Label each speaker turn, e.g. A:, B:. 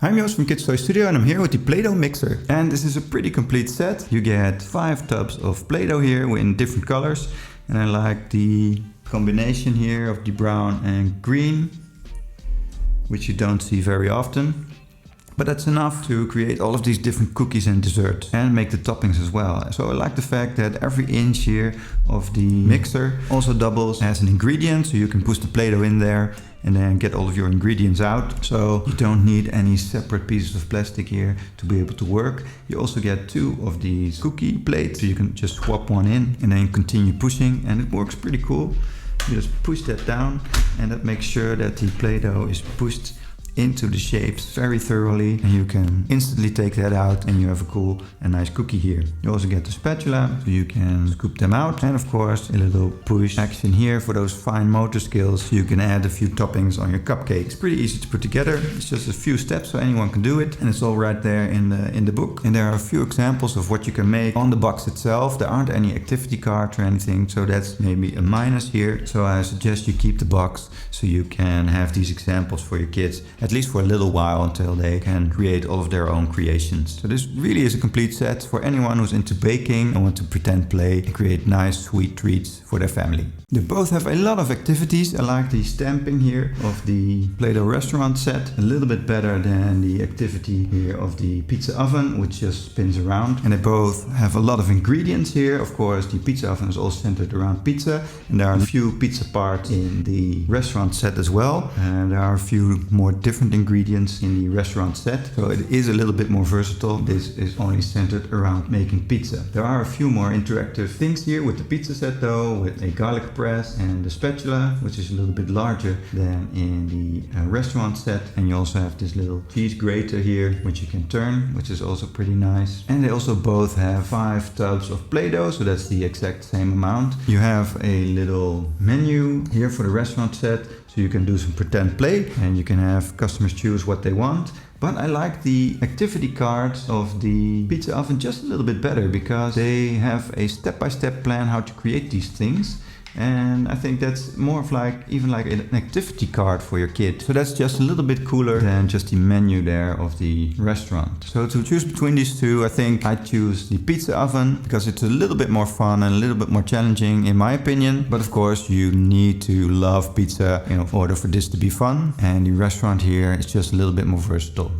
A: I'm Joost from Kids Toy Studio and I'm here with the Play-Doh mixer. And this is a pretty complete set. You get 5 tubs of Play-Doh here in different colors. And I like the combination here of the brown and green, which you don't see very often. But that's enough to create all of these different cookies and desserts and make the toppings as well. So I like the fact that every inch here of the mixer also doubles as an ingredient. So you can push the Play-Doh in there and then get all of your ingredients out. So you don't need any separate pieces of plastic here to be able to work. You also get 2 of these cookie plates. So you can just swap one in and then continue pushing, and it works pretty cool. You just push that down and that makes sure that the Play-Doh is pushed into the shapes very thoroughly, and you can instantly take that out and you have a cool and nice cookie here. You also get the spatula so you can scoop them out, and of course a little push action here for those fine motor skills so you can add a few toppings on your cupcake. It's pretty easy to put together. It's just a few steps so anyone can do it, and it's all right there in the book. And there are a few examples of what you can make on the box itself. There aren't any activity cards or anything, so that's maybe a minus here. So I suggest you keep the box so you can have these examples for your kids, at least for a little while, until they can create all of their own creations. So this really is a complete set for anyone who's into baking and want to pretend play and create nice sweet treats for their family. They both have a lot of activities. I like the stamping here of the Play-Doh restaurant set a little bit better than the activity here of the pizza oven, which just spins around. And they both have a lot of ingredients here. Of course, the pizza oven is all centered around pizza, and there are a few pizza parts in the restaurant set as well. And there are a few more different ingredients in the restaurant set, so it is a little bit more versatile. This is only centered around making pizza. There are a few more interactive things here with the pizza set though, with a garlic press and the spatula, which is a little bit larger than in the restaurant set. And you also have this little cheese grater here, which you can turn, which is also pretty nice. And they also both have 5 tubs of Play-Doh, so that's the exact same amount. You have a little menu here for the restaurant set, so you can do some pretend play and you can have customers choose what they want. But I like the activity cards of the pizza oven just a little bit better, because they have a step-by-step plan how to create these things. And I think that's more of even like an activity card for your kid. So that's just a little bit cooler than just the menu there of the restaurant. So to choose between these two, I think I choose the pizza oven because it's a little bit more fun and a little bit more challenging in my opinion. But of course you need to love pizza in order for this to be fun. And the restaurant here is just a little bit more versatile.